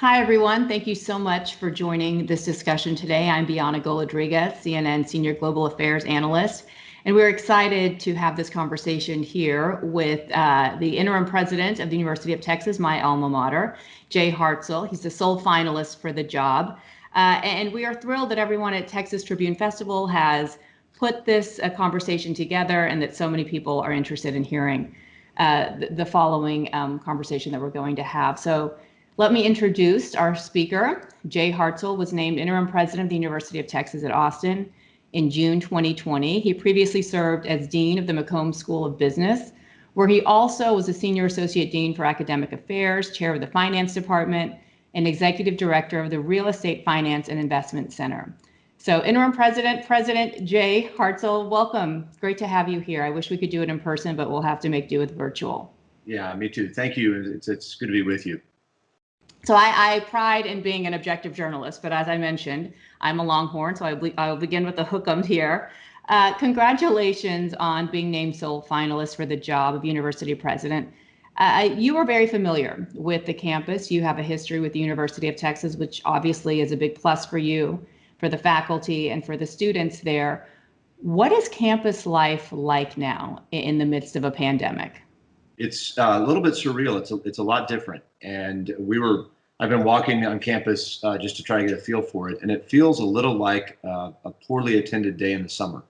Hi, everyone. Thank you so much for joining this discussion today. I'm Bianna Golodryga, CNN Senior Global Affairs Analyst, and we're excited to have this conversation here with the interim president of the University of Texas, my alma mater, Jay Hartzell. He's the sole finalist for the job. And we are thrilled that everyone at Texas Tribune Festival has put this conversation together and that so many people are interested in hearing the following conversation that we're going to have. So let me introduce our speaker. Jay Hartzell was named interim president of the University of Texas at Austin in June 2020. He previously served as dean of the McCombs School of Business, where he also was a senior associate dean for academic affairs, chair of the finance department, and executive director of the Real Estate Finance and Investment Center. So interim President Jay Hartzell, welcome. It's great to have you here. I wish we could do it in person, but we'll have to make do with virtual. Yeah, me too. Thank you. It's good to be with you. So I pride in being an objective journalist, but as I mentioned, I'm a Longhorn, so I'll begin with the hook'em here. Congratulations on being named sole finalist for the job of university president. You are very familiar with the campus. You have a history with the University of Texas, which obviously is a big plus for you, for the faculty, and for the students there. What is campus life like now in the midst of a pandemic? It's a little bit surreal. It's a lot different. And I've been walking on campus just to try to get a feel for it. And it feels a little like a poorly attended day in the summer.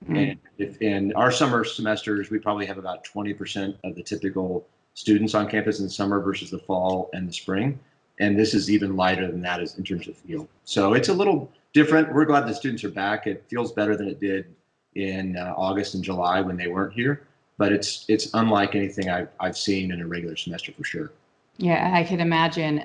Mm-hmm. And if in our summer semesters, we probably have about 20% of the typical students on campus in the summer versus the fall and the spring. And this is even lighter than that in terms of feel. So it's a little different. We're glad the students are back. It feels better than it did in August and July when they weren't here. But it's unlike anything I've seen in a regular semester for sure. Yeah, I can imagine.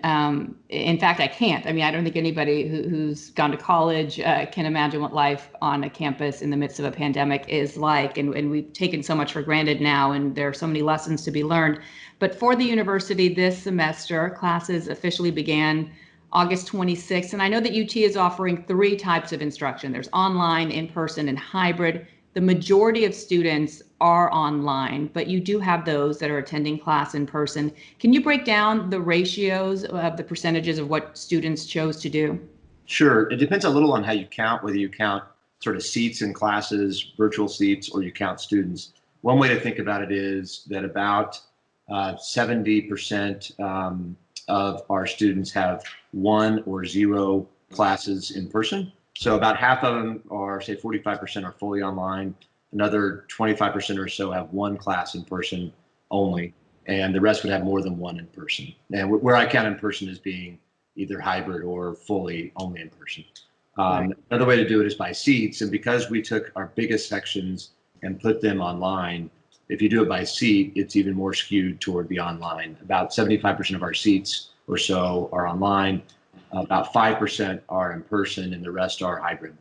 In fact, I can't. I mean, I don't think anybody who's gone to college can imagine what life on a campus in the midst of a pandemic is like. And we've taken so much for granted now, and there are so many lessons to be learned. But for the university this semester, classes officially began August 26th. And I know that UT is offering 3 types of instruction. There's online, in-person, and hybrid. The majority of students are online, but you do have those that are attending class in person. Can you break down the ratios of the percentages of what students chose to do? Sure. It depends a little on how you count, whether you count sort of seats in classes, virtual seats, or you count students. One way to think about it is that about 70% of our students have 1 or 0 classes in person. So about half of them are, say 45% are fully online. Another 25% or so have 1 class in person only, and the rest would have more than 1 in person. And where I count in person as being either hybrid or fully only in person. Right. Another way to do it is by seats, and because we took our biggest sections and put them online, if you do it by seat, it's even more skewed toward the online. About 75% of our seats or so are online. About 5% are in person, and the rest are hybrid.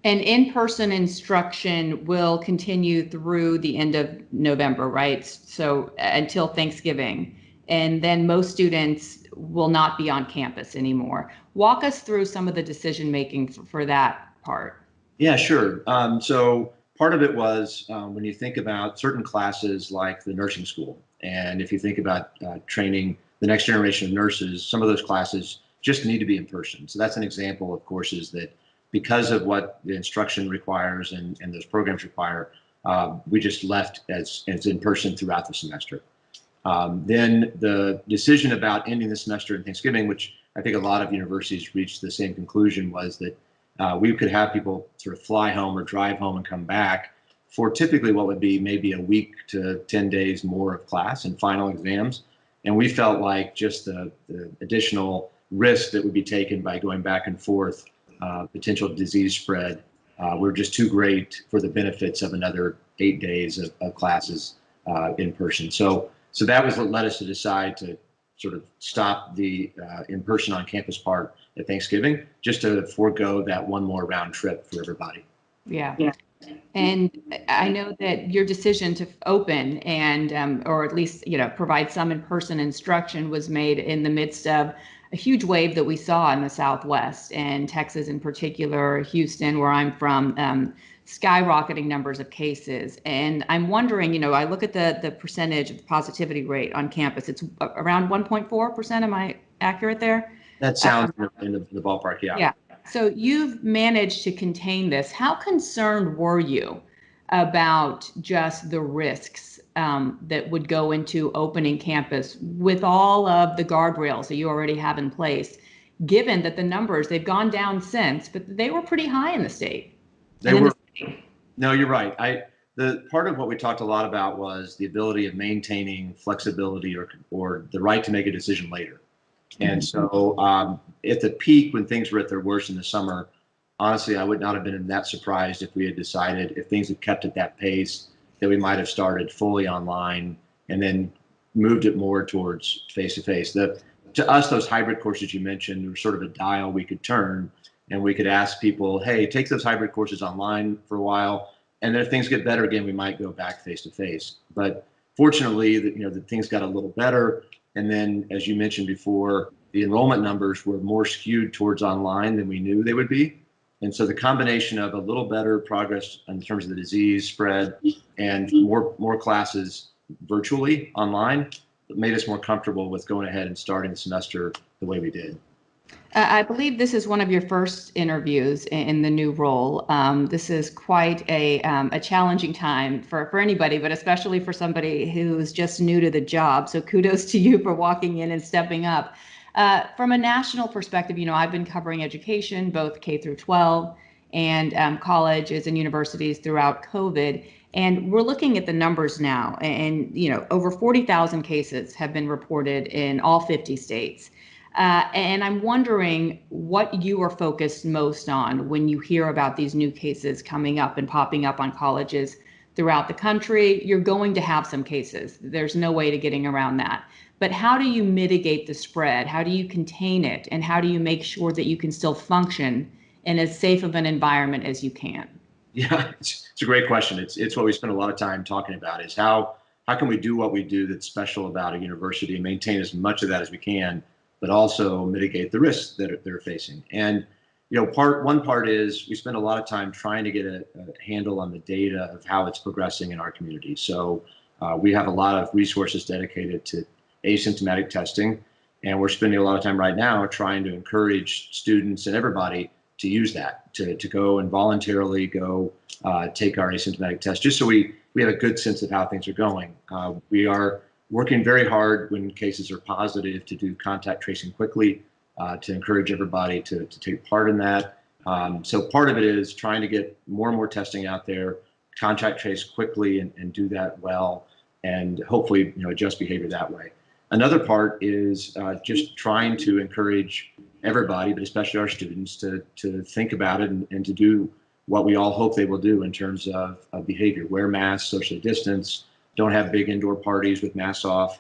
And in-person instruction will continue through the end of November, right? So until Thanksgiving. And then most students will not be on campus anymore. Walk us through some of the decision-making for that part. Yeah, sure. So part of it was when you think about certain classes like the nursing school, and if you think about training the next generation of nurses, some of those classes just need to be in person. So that's an example of courses that, because of what the instruction requires and those programs require, we just left as in person throughout the semester. Then the decision about ending the semester in Thanksgiving, which I think a lot of universities reached the same conclusion, was that we could have people sort of fly home or drive home and come back for typically what would be maybe a week to 10 days more of class and final exams. And we felt like just the additional risk that would be taken by going back and forth, potential disease spread, were just too great for the benefits of another 8 days of classes in person. So that was what led us to decide to sort of stop the in-person on campus part at Thanksgiving, just to forego that one more round trip for everybody. Yeah. And I know that your decision to open and or at least provide some in-person instruction was made in the midst of a huge wave that we saw in the Southwest, and Texas in particular, Houston, where I'm from, skyrocketing numbers of cases. And I'm wondering, I look at the percentage of the positivity rate on campus. It's around 1.4%. Am I accurate there? That sounds in the ballpark, yeah. Yeah. So you've managed to contain this. How concerned were you about just the risks that would go into opening campus with all of the guardrails that you already have in place, given that the numbers, they've gone down since, but they were pretty high in the state? They were. No, you're right. The part of what we talked a lot about was the ability of maintaining flexibility or the right to make a decision later. And so at the peak, when things were at their worst in the summer, honestly, I would not have been that surprised if we had decided, if things had kept at that pace, that we might have started fully online and then moved it more towards face-to-face. To us, those hybrid courses you mentioned were sort of a dial we could turn, and we could ask people, hey, take those hybrid courses online for a while, and then if things get better again, we might go back face-to-face. But fortunately, the things got a little better. And then, as you mentioned before, the enrollment numbers were more skewed towards online than we knew they would be. And so the combination of a little better progress in terms of the disease spread and more classes virtually online made us more comfortable with going ahead and starting the semester the way we did. I believe this is one of your first interviews in the new role. This is quite a challenging time for anybody, but especially for somebody who's just new to the job. So kudos to you for walking in and stepping up. From a national perspective, I've been covering education, both K through 12 and colleges and universities throughout COVID. And we're looking at the numbers now, and over 40,000 cases have been reported in all 50 states. And I'm wondering what you are focused most on when you hear about these new cases coming up and popping up on colleges throughout the country. You're going to have some cases. There's no way to getting around that. But how do you mitigate the spread? How do you contain it? And how do you make sure that you can still function in as safe of an environment as you can? Yeah, it's a great question. It's what we spend a lot of time talking about, is how can we do what we do that's special about a university and maintain as much of that as we can, but also mitigate the risks that they're facing. And one part is we spend a lot of time trying to get a handle on the data of how it's progressing in our community. So we have a lot of resources dedicated to asymptomatic testing, and we're spending a lot of time right now trying to encourage students and everybody to use that, to go and voluntarily go take our asymptomatic test, just so we have a good sense of how things are going. We are working very hard when cases are positive to do contact tracing quickly, to encourage everybody to take part in that. So part of it is trying to get more and more testing out there, contact trace quickly and do that well, and hopefully adjust behavior that way. Another part is just trying to encourage everybody, but especially our students, to think about it and to do what we all hope they will do in terms of behavior. Wear masks, socially distance, don't have big indoor parties with masks off,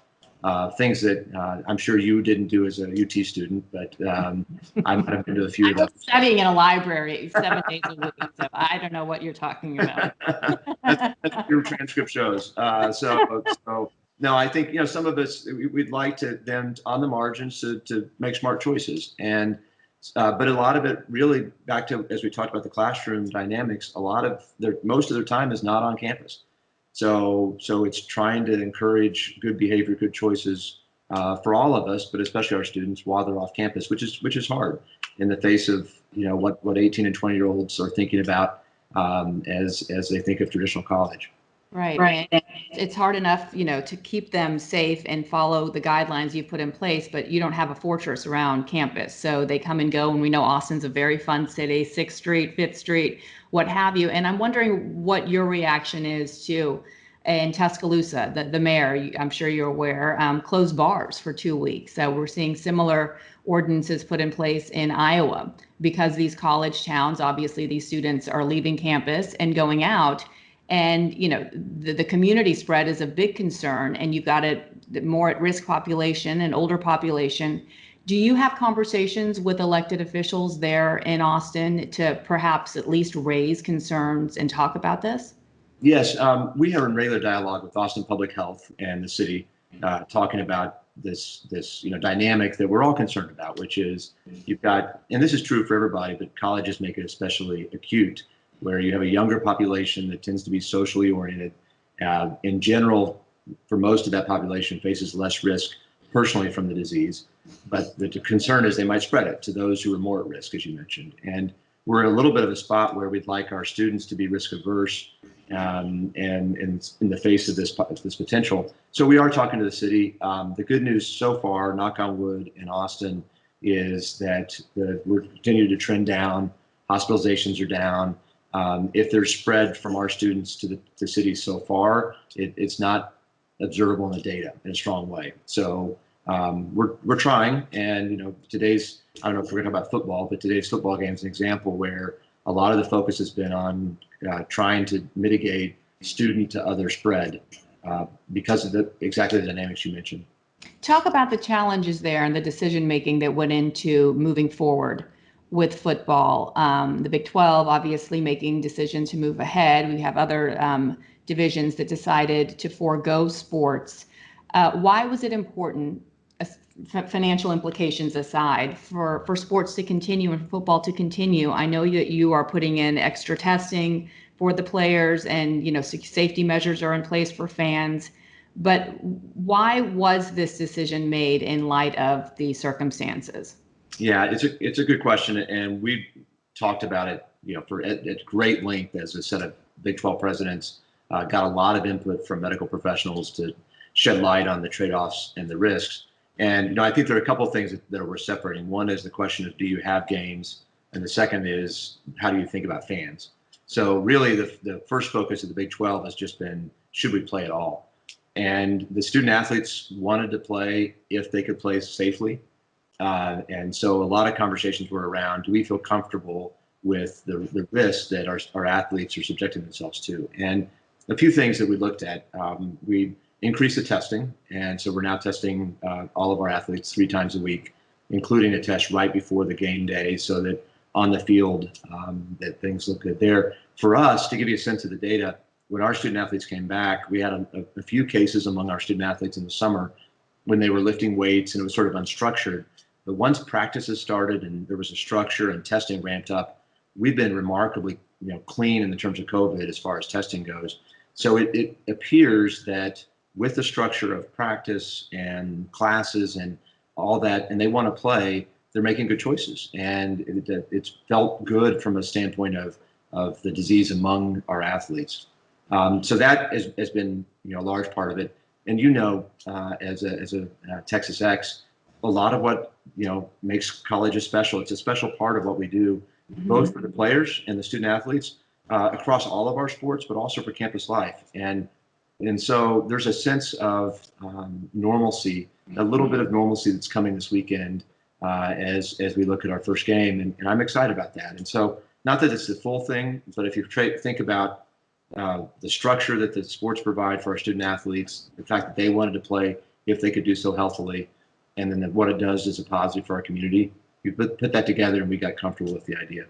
things that I'm sure you didn't do as a UT student, but I might have been to a few of those. I'm studying in a library 7 days a week, so I don't know what you're talking about. that's what your transcript shows. So no, I think some of us, we'd like them on the margins to make smart choices, and but a lot of it really, back to as we talked about the classroom dynamics, most of their time is not on campus. So it's trying to encourage good behavior, good choices for all of us, but especially our students while they're off campus, which is hard in the face of what 18 and 20-year-olds are thinking about as they think of traditional college. Right. And it's hard enough, to keep them safe and follow the guidelines you put in place, but you don't have a fortress around campus. So they come and go, and we know Austin's a very fun city, 6th Street, 5th Street, what have you. And I'm wondering what your reaction is to, in Tuscaloosa, the mayor, I'm sure you're aware, closed bars for 2 weeks. So we're seeing similar ordinances put in place in Iowa because these college towns, obviously these students are leaving campus and going out. And, the community spread is a big concern, and you've got a more at-risk population and older population. Do you have conversations with elected officials there in Austin to perhaps at least raise concerns and talk about this? Yes, we are in regular dialogue with Austin Public Health and the city, talking about this dynamic that we're all concerned about, which is you've got, and this is true for everybody, but colleges make it especially acute, where you have a younger population that tends to be socially oriented. In general, for most of that population, faces less risk personally from the disease, but the concern is they might spread it to those who are more at risk, as you mentioned. And we're in a little bit of a spot where we'd like our students to be risk averse, and in the face of this potential. So we are talking to the city. The good news so far, knock on wood, in Austin, is that we're continuing to trend down. Hospitalizations are down. If there's spread from our students to the cities so far, it's not observable in the data in a strong way. So we're trying, and today's, I don't know if we're talking about football, but today's football game is an example where a lot of the focus has been on trying to mitigate student to other spread because of exactly the dynamics you mentioned. Talk about the challenges there and the decision making that went into moving forward with football. The Big 12 obviously making decisions to move ahead. We have other divisions that decided to forego sports. Why was it important, financial implications aside, for sports to continue and football to continue? I know that you are putting in extra testing for the players, and safety measures are in place for fans. But why was this decision made in light of the circumstances? Yeah, it's a good question, and we've talked about it, at great length as a set of Big 12 presidents. Got a lot of input from medical professionals to shed light on the trade-offs and the risks. And I think there are a couple of things that we're separating. One is the question of, do you have games, and the second is, how do you think about fans? So really, the first focus of the Big 12 has just been, should we play at all? And the student athletes wanted to play if they could play safely. And so a lot of conversations were around, do we feel comfortable with the risks that our athletes are subjecting themselves to? And a few things that we looked at, we increased the testing. And so we're now testing all of our athletes 3 times a week, including a test right before the game day, so that on the field, that things look good there. For us, to give you a sense of the data, when our student athletes came back, we had a few cases among our student athletes in the summer when they were lifting weights and it was sort of unstructured. But once practices started and there was a structure and testing ramped up, we've been remarkably clean in the terms of COVID as far as testing goes. So it appears that with the structure of practice and classes and all that, and they want to play, they're making good choices. And it's felt good from a standpoint of the disease among our athletes. So that has been a large part of it. And as a Texas X, a lot of what makes colleges special. It's a special part of what we do, both for the players and the student athletes across all of our sports, but also for campus life. And so there's a sense of normalcy, a little bit of normalcy that's coming this weekend as we look at our first game, and I'm excited about that. And so, not that it's the full thing, but if you think about the structure that the sports provide for our student athletes, the fact that they wanted to play if they could do so healthily, and then what it does as a positive for our community, you put that together and we got comfortable with the idea.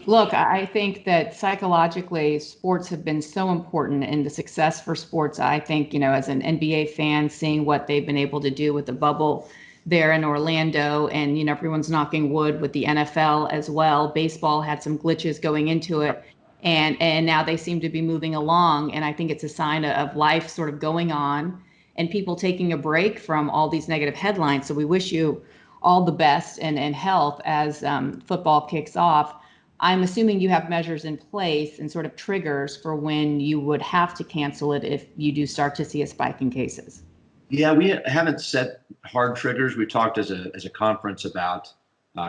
Look, I think that psychologically, sports have been so important in the success for sports. I think, as an NBA fan, seeing what they've been able to do with the bubble there in Orlando, and, everyone's knocking wood with the NFL as well. Baseball had some glitches going into it, and now they seem to be moving along. And I think it's a sign of life sort of going on and people taking a break from all these negative headlines. So we wish you all the best and health as football kicks off. I'm assuming you have measures in place and sort of triggers for when you would have to cancel it if you do start to see a spike in cases. Yeah, we haven't set hard triggers. We talked as a conference about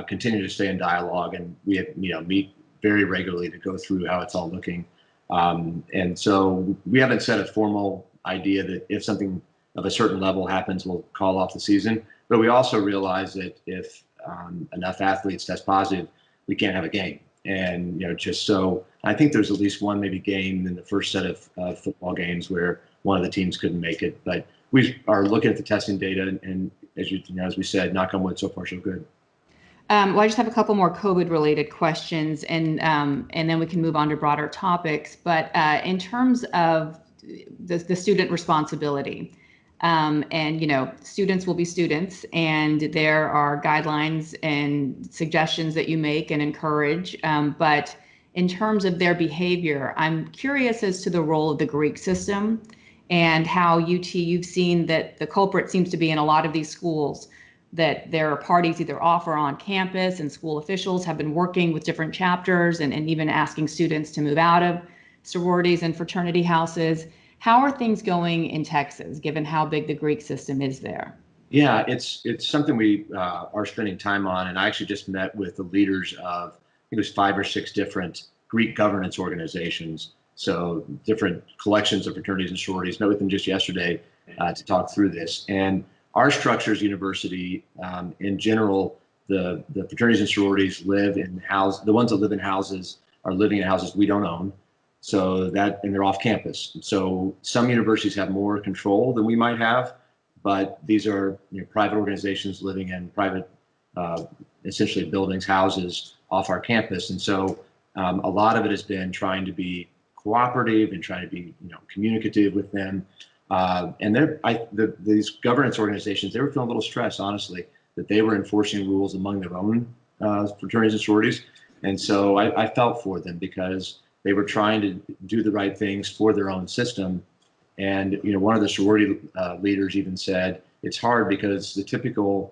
continuing to stay in dialogue, and we meet very regularly to go through how it's all looking. And so we haven't set a formal idea that if something of a certain level happens, we'll call off the season. But we also realize that if enough athletes test positive, we can't have a game. And just so I think there's at least one maybe game in the first set of football games where one of the teams couldn't make it. But we are looking at the testing data, and as we said, knock on wood, so far so good. Well, I just have a couple more COVID-related questions, and then we can move on to broader topics. But in terms of the student responsibility, and students will be students, and there are guidelines and suggestions that you make and encourage. But in terms of their behavior, I'm curious as to the role of the Greek system and how you've seen that the culprit seems to be in a lot of these schools, that there are parties either off or on campus, and school officials have been working with different chapters and even asking students to move out of sororities and fraternity houses. How are things going in Texas, given how big the Greek system is there? Yeah, it's something we are spending time on, and I actually just met with the leaders of, I think it was 5 or 6 different Greek governance organizations, so different collections of fraternities and sororities. Met with them just yesterday to talk through this. And our structures university, in general, the fraternities and sororities live in houses. The ones that live in houses are living in houses we don't own, so that, and they're off campus. So some universities have more control than we might have, but these are, private organizations living in private, essentially buildings, houses off our campus. And so a lot of it has been trying to be cooperative and trying to be, communicative with them. And these governance organizations, they were feeling a little stressed, honestly, that they were enforcing rules among their own fraternities and sororities. And so I felt for them, because they were trying to do the right things for their own system. And one of the sorority leaders even said it's hard because the typical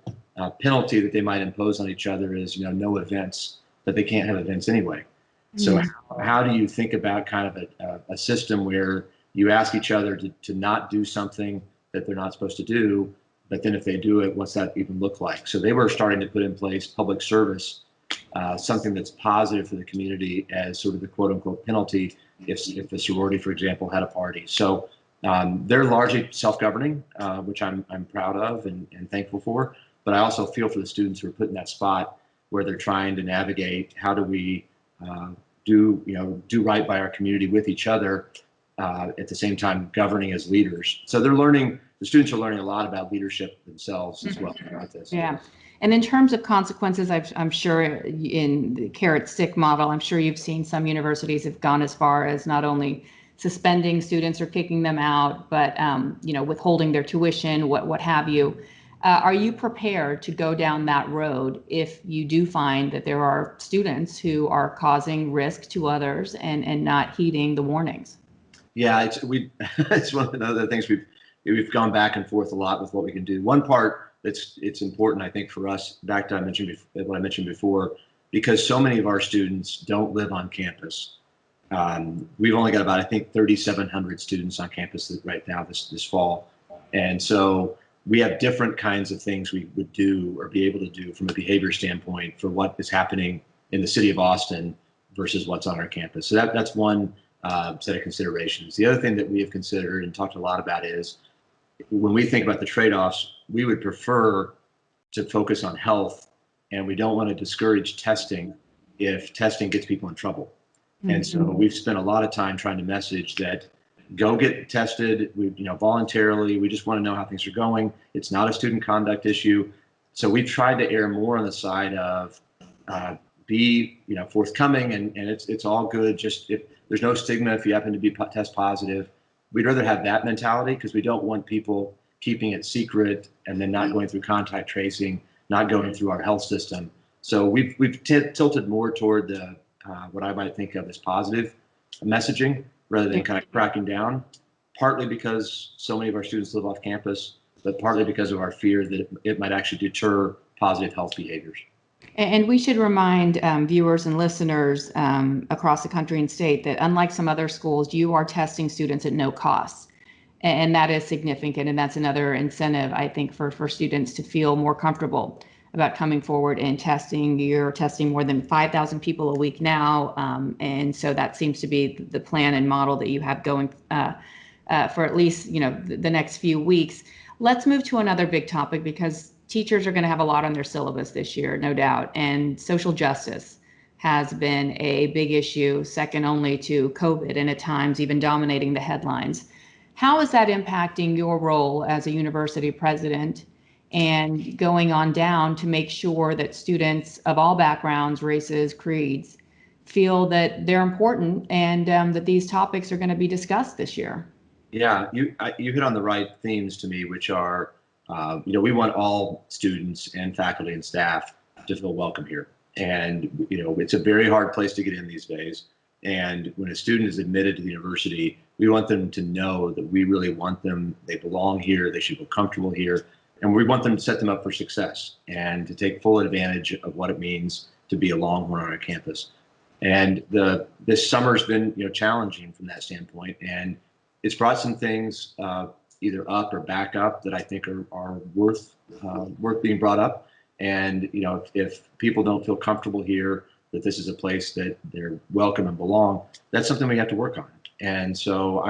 penalty that they might impose on each other is no events, but they can't have events anyway. So how do you think about kind of a system where you ask each other to not do something that they're not supposed to do, but then if they do it, what's that even look like? So they were starting to put in place public service, something that's positive for the community as sort of the quote unquote penalty if the sorority, for example, had a party. So they're largely self-governing, which I'm proud of and thankful for. But I also feel for the students who are put in that spot where they're trying to navigate how do we do right by our community with each other, at the same time governing as leaders. So the students are learning a lot about leadership themselves as well about this. Yeah. And in terms of consequences, I'm sure in the carrot stick model, I'm sure you've seen some universities have gone as far as not only suspending students or kicking them out, but withholding their tuition, what have you. Are you prepared to go down that road if you do find that there are students who are causing risk to others and not heeding the warnings? Yeah, it's one of the other things we've gone back and forth a lot with what we can do. One part it's important, I think, for us, back to what I mentioned before, because so many of our students don't live on campus. We've only got about, I think, 3,700 students on campus right now this fall. And so we have different kinds of things we would do or be able to do from a behavior standpoint for what is happening in the city of Austin versus what's on our campus. So that's one set of considerations. The other thing that we have considered and talked a lot about is when we think about the trade-offs, we would prefer to focus on health, and we don't want to discourage testing if testing gets people in trouble. And so we've spent a lot of time trying to message that go get tested, voluntarily. We just want to know how things are going. It's not a student conduct issue. So we've tried to err more on the side of be forthcoming, and it's all good. Just if there's no stigma if you happen to be test positive, we'd rather have that mentality, because we don't want people keeping it secret and then not going through contact tracing, not going through our health system. So we've tilted more toward the what I might think of as positive messaging rather than kind of cracking down, partly because so many of our students live off campus, but partly because of our fear that it might actually deter positive health behaviors. And we should remind viewers and listeners across the country and state that unlike some other schools, you are testing students at no cost. And that is significant. And that's another incentive, I think, for students to feel more comfortable about coming forward and testing. You're testing more than 5,000 people a week now. And so that seems to be the plan and model that you have going for at least, the next few weeks. Let's move to another big topic, because teachers are going to have a lot on their syllabus this year, no doubt. And social justice has been a big issue, second only to COVID, and at times even dominating the headlines. How is that impacting your role as a university president and going on down to make sure that students of all backgrounds, races, creeds feel that they're important and that these topics are going to be discussed this year? Yeah, you hit on the right themes to me, which are, we want all students and faculty and staff to feel welcome here. And, it's a very hard place to get in these days. And when a student is admitted to the university, We want them to know that we really want them, they belong here, they should feel comfortable here, and we want them to set them up for success and to take full advantage of what it means to be a Longhorn on our campus. And this summer's been challenging from that standpoint, and it's brought some things either up or back up that I think are worth being brought up. And if people don't feel comfortable here, that this is a place that they're welcome and belong, that's something we have to work on. And so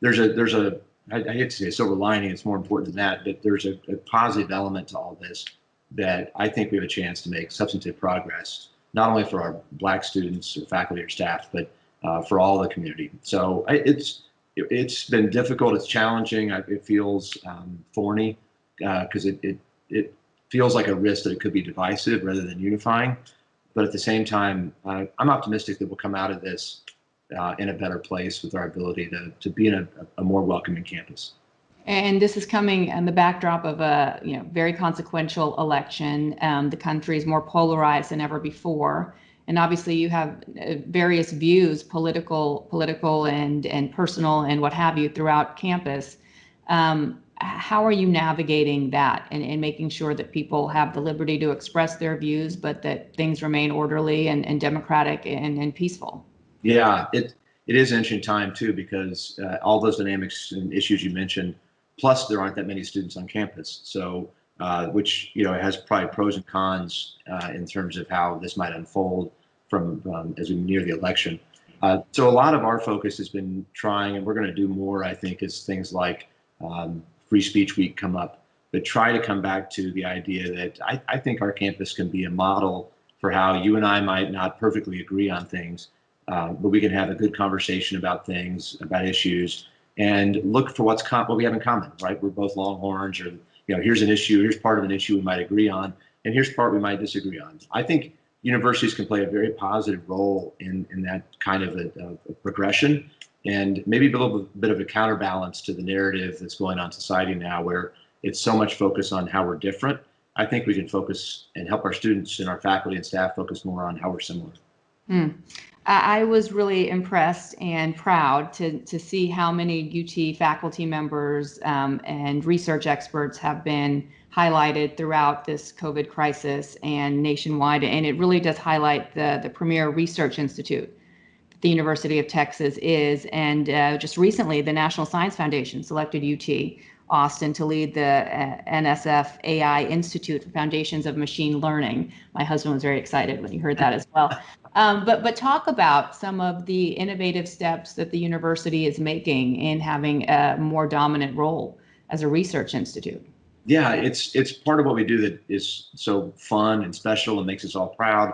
there's a I hate to say a silver lining, it's more important than that, but there's a positive element to all this that I think we have a chance to make substantive progress, not only for our Black students or faculty or staff, but for all the community. So it's been difficult, it's challenging, it feels thorny because it feels like a risk that it could be divisive rather than unifying. But at the same time, I'm optimistic that we'll come out of this in a better place with our ability to be in a more welcoming campus. And this is coming in the backdrop of a very consequential election. The country is more polarized than ever before, and obviously you have various views, political and personal and what have you, throughout campus. How are you navigating that and making sure that people have the liberty to express their views, but that things remain orderly and democratic and peaceful? Yeah, it is an interesting time too, because all those dynamics and issues you mentioned, plus there aren't that many students on campus. So, which, has probably pros and cons in terms of how this might unfold from as we near the election. So a lot of our focus has been trying, and we're going to do more, I think, as things like Free Speech Week come up, but try to come back to the idea that I think our campus can be a model for how you and I might not perfectly agree on things, but we can have a good conversation about things, about issues, and look for what we have in common, right? We're both Longhorns, or here's an issue, here's part of an issue we might agree on, and here's part we might disagree on. I think universities can play a very positive role in that kind of a progression, and maybe a little bit of a counterbalance to the narrative that's going on in society now, where it's so much focus on how we're different. I think we can focus and help our students and our faculty and staff focus more on how we're similar. I was really impressed and proud to see how many UT faculty members and research experts have been highlighted throughout this COVID crisis and nationwide. And it really does highlight the premier research institute the University of Texas is. And just recently, the National Science Foundation selected UT Austin to lead the NSF AI Institute for Foundations of Machine Learning. My husband was very excited when he heard that as well. But talk about some of the innovative steps that the university is making in having a more dominant role as a research institute. Yeah, it's part of what we do that is so fun and special and makes us all proud.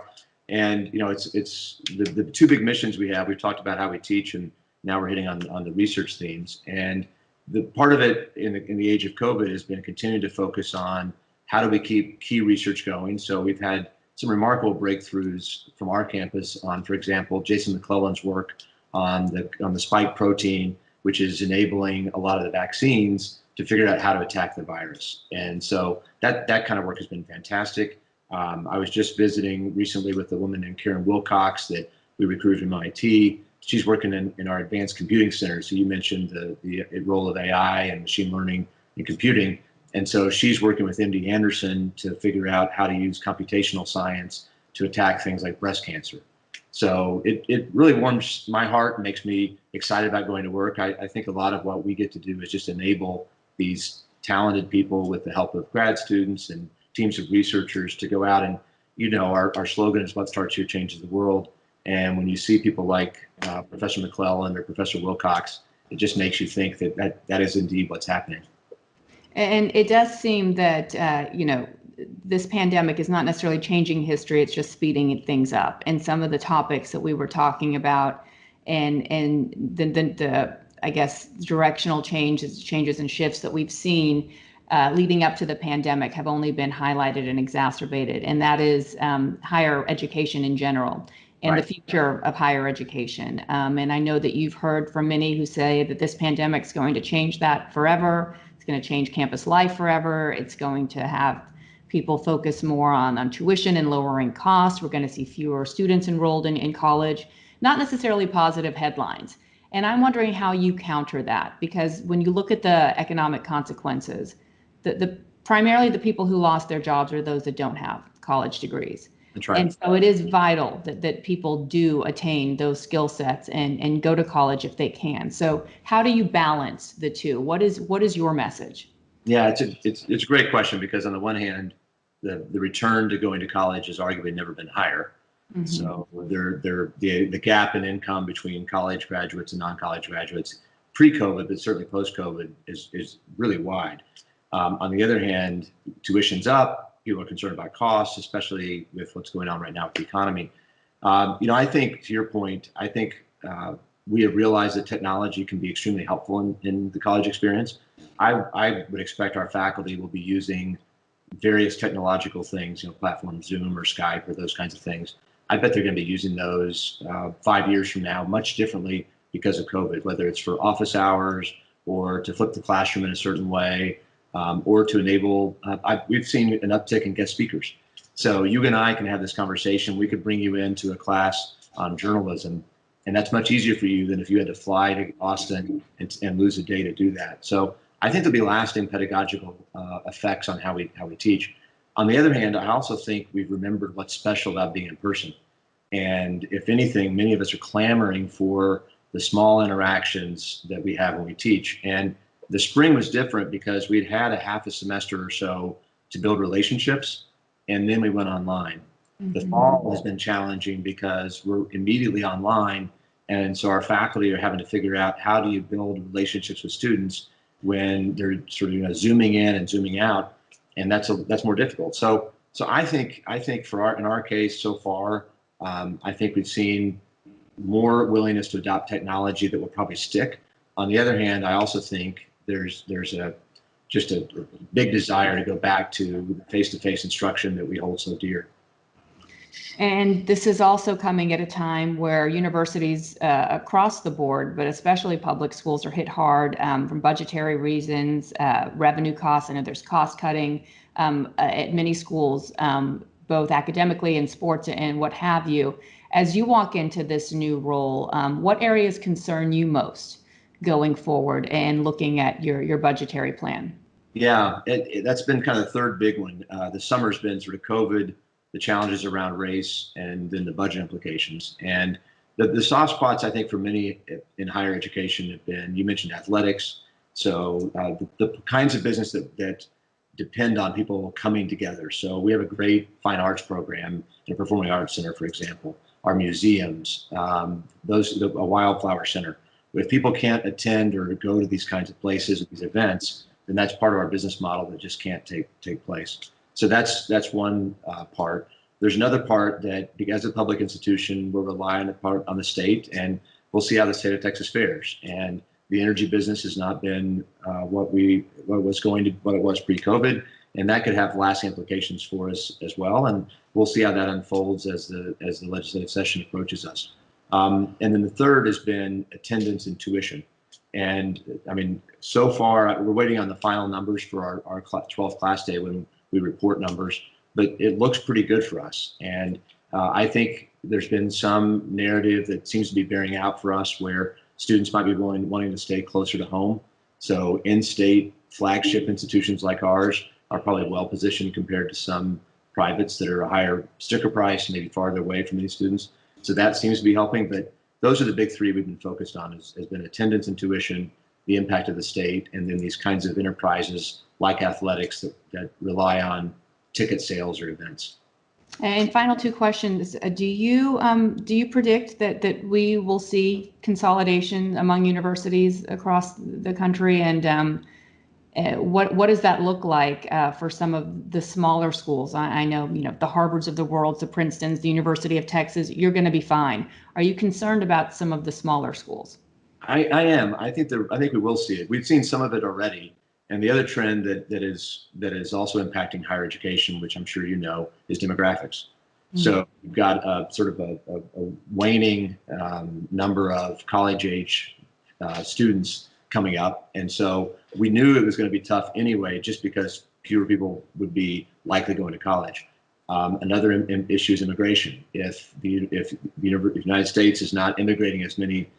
And it's the two big missions we have. We've talked about how we teach, and now we're hitting on the research themes. And the part of it in the age of COVID has been continuing to focus on how do we keep key research going. So we've had some remarkable breakthroughs from our campus on, for example, Jason McClellan's work on the spike protein, which is enabling a lot of the vaccines to figure out how to attack the virus. And so that kind of work has been fantastic. I was just visiting recently with a woman named Karen Wilcox that we recruited from MIT. She's working in our advanced computing center. So you mentioned the role of AI and machine learning in computing. And so she's working with MD Anderson to figure out how to use computational science to attack things like breast cancer. So it really warms my heart and makes me excited about going to work. I think a lot of what we get to do is just enable these talented people with the help of grad students and teams of researchers to go out and, our slogan is what starts here changes the world. And when you see people like Professor McClellan or Professor Wilcox, it just makes you think that is indeed what's happening. And it does seem that, this pandemic is not necessarily changing history, it's just speeding things up. And some of the topics that we were talking about and the I guess, directional changes and shifts that we've seen leading up to the pandemic have only been highlighted and exacerbated. And that is higher education in general and right. The future of higher education. And I know that you've heard from many who say that this pandemic is going to change that forever. It's going to change campus life forever. It's going to have people focus more on tuition and lowering costs. We're going to see fewer students enrolled in college, not necessarily positive headlines. And I'm wondering how you counter that, because when you look at the economic consequences, primarily the people who lost their jobs are those that don't have college degrees. That's right. And so it is vital that people do attain those skill sets and go to college if they can. So how do you balance the two? What is your message? Yeah, it's a great question, because on the one hand, the return to going to college has arguably never been higher. Mm-hmm. So the gap in income between college graduates and non-college graduates pre-COVID, but certainly post-COVID, is really wide. On the other hand, tuition's up. People are concerned about costs, especially with what's going on right now with the economy. I think, to your point, I think we have realized that technology can be extremely helpful in the college experience. I would expect our faculty will be using various technological things, platforms, Zoom or Skype or those kinds of things. I bet they're going to be using those 5 years from now much differently because of COVID, whether it's for office hours or to flip the classroom in a certain way, or to enable, we've seen an uptick in guest speakers. So you and I can have this conversation. We could bring you into a class on journalism, and that's much easier for you than if you had to fly to Austin and lose a day to do that. So I think there'll be lasting pedagogical effects on how we teach. On the other hand, I also think we've remembered what's special about being in person. And if anything, many of us are clamoring for the small interactions that we have when we teach. And the spring was different because we'd had a half a semester or so to build relationships, and then we went online. Mm-hmm. The fall has been challenging because we're immediately online. And so our faculty are having to figure out, how do you build relationships with students when they're sort of zooming in and zooming out, and that's more difficult. So I think in our case so far, I think we've seen more willingness to adopt technology that will probably stick. On the other hand, I also think there's just a big desire to go back to the face-to-face instruction that we hold so dear. And this is also coming at a time where universities across the board, but especially public schools, are hit hard from budgetary reasons, revenue costs. I know there's cost cutting at many schools, both academically and sports and what have you. As you walk into this new role, what areas concern you most going forward and looking at your budgetary plan? Yeah, that's been kind of the third big one. The summer's been sort of COVID, the challenges around race, and then the budget implications. And the soft spots, I think, for many in higher education have been, you mentioned athletics. So the kinds of business that depend on people coming together. So we have a great fine arts program in a performing arts center, for example, our museums, a wildflower center. If people can't attend or go to these kinds of places, these events, then that's part of our business model that just can't take place. So that's one part. There's another part that, because of public institution, we'll rely on the state, and we'll see how the state of Texas fares. And the energy business has not been what it was pre-COVID, and that could have lasting implications for us as well. And we'll see how that unfolds as the legislative session approaches us. And then the third has been attendance and tuition. And I mean, so far we're waiting on the final numbers for our 12th class day when we report numbers, but it looks pretty good for us. And I think there's been some narrative that seems to be bearing out for us, where students might be wanting to stay closer to home. So in-state flagship institutions like ours are probably well positioned compared to some privates that are a higher sticker price, maybe farther away from these students. So that seems to be helping. But those are the big three we've been focused on, has been attendance and tuition, the impact of the state, and then these kinds of enterprises like athletics that rely on ticket sales or events. And final two questions. Do you predict that we will see consolidation among universities across the country? And what does that look like for some of the smaller schools? I know, the Harvards of the world, the Princetons, the University of Texas, you're going to be fine. Are you concerned about some of the smaller schools? I am. I think we will see it. We've seen some of it already. And the other trend that is also impacting higher education, which I'm sure you know, is demographics. Mm-hmm. So you've got a waning number of college-age students coming up, and so we knew it was going to be tough anyway, just because fewer people would be likely going to college. Another issue is immigration. If the United States is not immigrating as many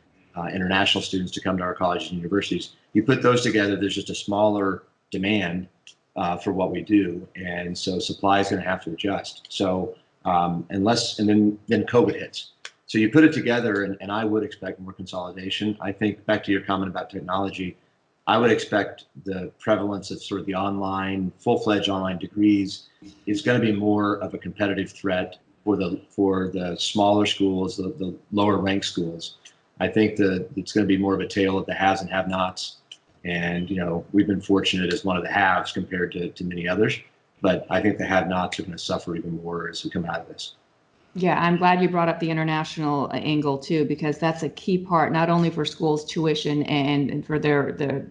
international students to come to our colleges and universities. You put those together, there's just a smaller demand for what we do, and so supply is going to have to adjust. So and then COVID hits. So you put it together, and I would expect more consolidation. I think back to your comment about technology, I would expect the prevalence of sort of the online, full-fledged online degrees is going to be more of a competitive threat for the smaller schools, the lower ranked schools. I think that it's going to be more of a tale of the haves and have-nots. And, we've been fortunate as one of the haves compared to many others, but I think the have-nots are going to suffer even more as we come out of this. Yeah, I'm glad you brought up the international angle too, because that's a key part, not only for schools' tuition and for their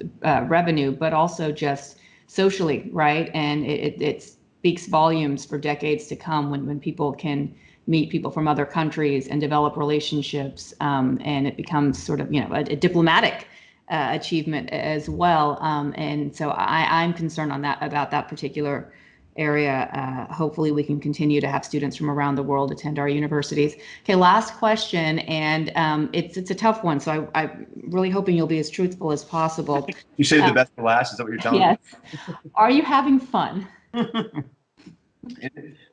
revenue, but also just socially, right? And it speaks volumes for decades to come when people can meet people from other countries and develop relationships, and it becomes sort of, a diplomatic achievement as well. And so I'm concerned about that particular area. Hopefully we can continue to have students from around the world attend our universities. Okay, last question, and it's a tough one, so I'm really hoping you'll be as truthful as possible. You saved the best for last, is that what you're telling me? Yes. Are you having fun?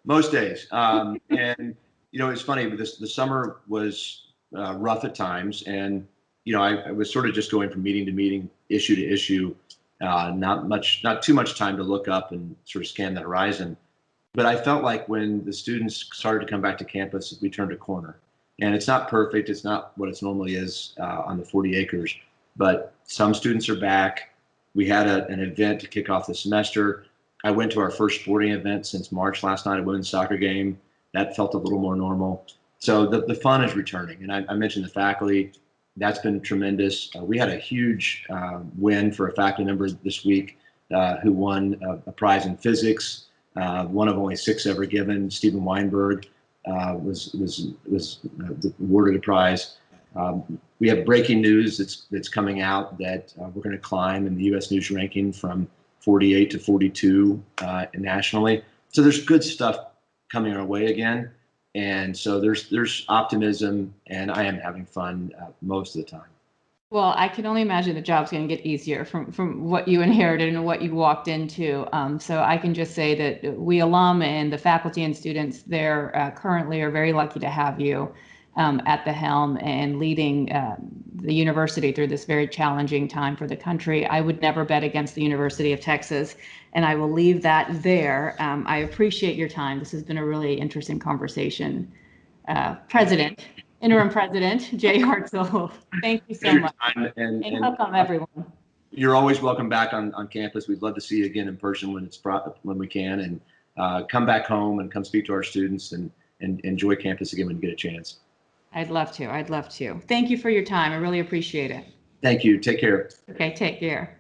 Most days. And, it's funny, but the summer was rough at times, and, I was sort of just going from meeting to meeting, issue to issue. Not too much time to look up and sort of scan the horizon. But I felt like when the students started to come back to campus, we turned a corner. And it's not perfect. It's not what it normally is on the 40 acres. But some students are back. We had an event to kick off the semester. I went to our first sporting event since March last night, a women's soccer game. That felt a little more normal. So the fun is returning. And I mentioned the faculty. That's been tremendous. We had a huge win for a faculty member this week who won a prize in physics, one of only 6 ever given. Stephen Weinberg was awarded a prize. We have breaking news that's coming out that we're going to climb in the U.S. News ranking from 48 to 42 nationally. So there's good stuff coming our way again. And so there's optimism, and I am having fun most of the time. Well, I can only imagine the job's going to get easier from what you inherited and what you walked into. So I can just say that we alum and the faculty and students there currently are very lucky to have you at the helm and leading the university through this very challenging time for the country. I would never bet against the University of Texas, and I will leave that there. I appreciate your time. This has been a really interesting conversation. Interim President Jay Hartzell, thank you so much. And welcome everyone. You're always welcome back on campus. We'd love to see you again in person when we can, and come back home and come speak to our students and enjoy campus again when you get a chance. I'd love to. Thank you for your time. I really appreciate it. Thank you. Take care. Okay, take care.